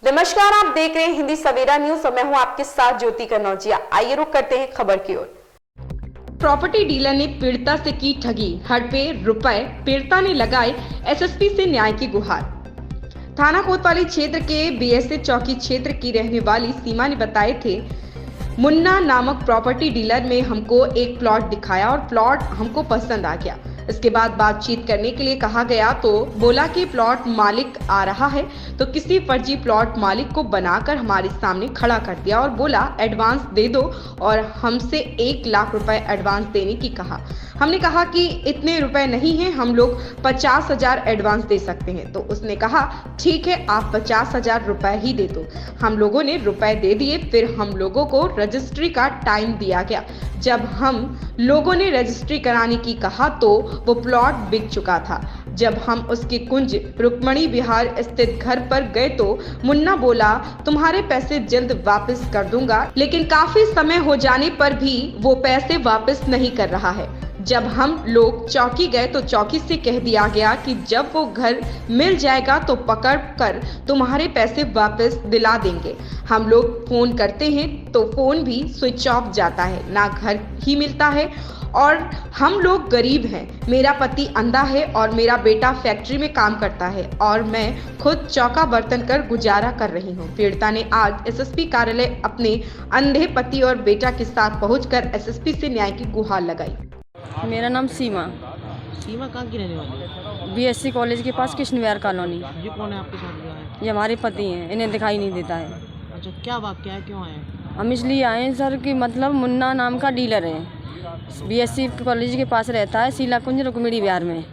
नमस्कार, आप देख रहे हैं हिंदी सवेरा न्यूज और मैं हूं आपके साथ ज्योति कनौजिया। आइए रुक करते हैं खबर की ओर। प्रॉपर्टी डीलर ने पीड़िता से की ठगी, हड़पे रुपए, पीड़िता ने लगाए एसएसपी से न्याय की गुहार। थाना कोतवाली क्षेत्र के बीएसए चौकी क्षेत्र की रहने वाली सीमा ने बताए थे, मुन्ना नामक प्रॉपर्टी डीलर में हमको एक प्लॉट दिखाया और प्लॉट हमको पसंद आ गया। इसके बाद बातचीत करने के लिए कहा गया तो बोला कि प्लॉट मालिक आ रहा है, तो किसी फर्जी प्लॉट मालिक को बनाकर हमारे सामने खड़ा कर दिया और बोला एडवांस दे दो और हमसे 1 लाख रुपए एडवांस देने की कहा। हमने कहा कि इतने रुपए नहीं हैं, हम लोग 50,000 एडवांस दे सकते हैं। तो उसने कहा ठीक है, आप 50,000 रुपए ही दे दो। हम लोगों ने रुपए दे दिए। फिर हम लोगों को रजिस्ट्री का टाइम दिया गया। जब हम लोगों ने रजिस्ट्री कराने की कहा तो वो प्लॉट बिक चुका था। जब हम उसके कुंज रुक्मणी विहार स्थित घर पर गए तो मुन्ना बोला तुम्हारे पैसे जल्द वापस कर दूंगा, लेकिन काफी समय हो जाने पर भी वो पैसे वापस नहीं कर रहा है। जब हम लोग चौकी गए तो चौकी से कह दिया गया कि जब वो घर मिल जाएगा तो पकड़ कर तुम्हारे पैसे वापस दिला देंगे। हम लोग फोन करते हैं तो फोन भी स्विच ऑफ जाता है, ना घर ही मिलता है और हम लोग गरीब हैं। मेरा पति अंधा है और मेरा बेटा फैक्ट्री में काम करता है और मैं खुद चौका बर्तन कर गुजारा कर रही हूँ। पीड़िता ने आज एसएसपी कार्यालय अपने अंधे पति और बेटा के साथ पहुंचकर एसएसपी से न्याय की गुहार लगाई। मेरा नाम सीमा। सीमा कहाँ की रहने वाली है? बीएससी कॉलेज के पास कृष्ण विहार कॉलोनी। ये कौन है आपके साथ जो है? ये हमारे पति हैं, इन्हें दिखाई नहीं देता है। अच्छा, क्या वाक्य है, क्यों आए हैं? हम इसलिए आए हैं सर कि मतलब मुन्ना नाम का डीलर है, बीएससी कॉलेज के पास रहता है, शीला कुंज रुक्मिणी विहार में।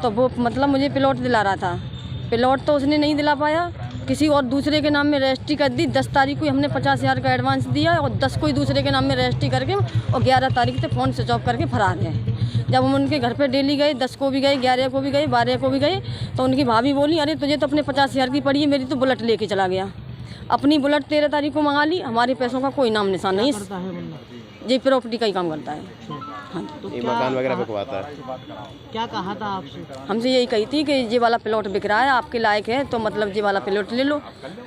तो वो मतलब मुझे प्लॉट दिला रहा था। प्लॉट तो उसने नहीं दिला पाया, किसी और दूसरे के नाम में रजिस्ट्री कर दी। 10 तारीख को हमने 50,000 का एडवांस दिया और 10 को ही दूसरे के नाम में रजिस्ट्री करके और 11 तारीख से फ़ोन स्विच ऑफ करके फरार गए। जब हम उनके घर पे डेली गए, 10 को भी गए, 11 को भी गए, 12 को भी गए, तो उनकी भाभी बोली अरे तुझे तो अपने 50,000 की पड़ी है, मेरी तो बुलेट लेके चला गया। अपनी बुलेट 13 तारीख को मंगा ली, हमारे पैसों का कोई नाम निशान नहीं। करता है मुन्ना? ये प्रॉपर्टी का ही काम करता है। हाँ, तो ये मकान वगैरह बिकवाता है। क्या कहा था आपसे? हमसे यही कही थी कि ये वाला प्लॉट बिक रहा है, आपके लायक है तो मतलब ये वाला प्लॉट ले लो।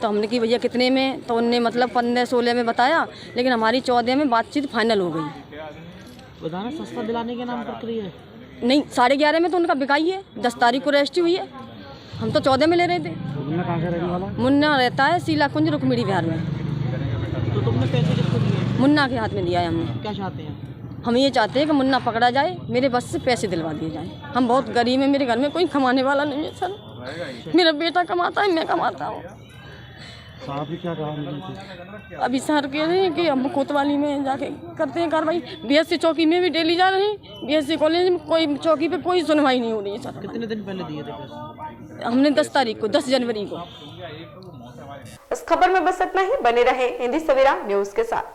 तो हमने कि भैया कितने में, तो उनने मतलब 15-16 में बताया, लेकिन हमारी 14 में बातचीत फाइनल हो गई। बताना सस्ता दिलाने के नाम पर करी है? नहीं, 11:30 में तो उनका बिकाई है, 10 तारीख को रजिस्ट्री हुई है, हम तो 14 में ले रहे थे। मुन्ना कहाँ से रहने वाला? मुन्ना रहता है शीला कुंज रुक्मिणी विहार में। तो तुमने पैसे किसको दिए? मुन्ना के हाथ में दिया है हमने। क्या चाहते हैं? हम ये चाहते हैं कि मुन्ना पकड़ा जाए, मेरे बस से पैसे दिलवा दिए जाएँ। हम बहुत गरीब हैं, मेरे घर में कोई कमाने वाला नहीं है सर। मेरा बेटा कमाता है, मैं कमाता हूँ। साहब ने क्या कहा? अभी सर कह रहे हैं कि हम कोतवाली में जाके करते हैं कार्रवाई। बीएससी चौकी में भी डेली जा रहे हैं, बीएससी कॉलेज में कोई चौकी पे कोई सुनवाई नहीं हो रही है सर। कितने दिन पहले दिए थे पैसे? हमने 10 तारीख को, 10 जनवरी को। इस खबर में बस इतना ही। बने रहे हिंदी सवेरा न्यूज के साथ।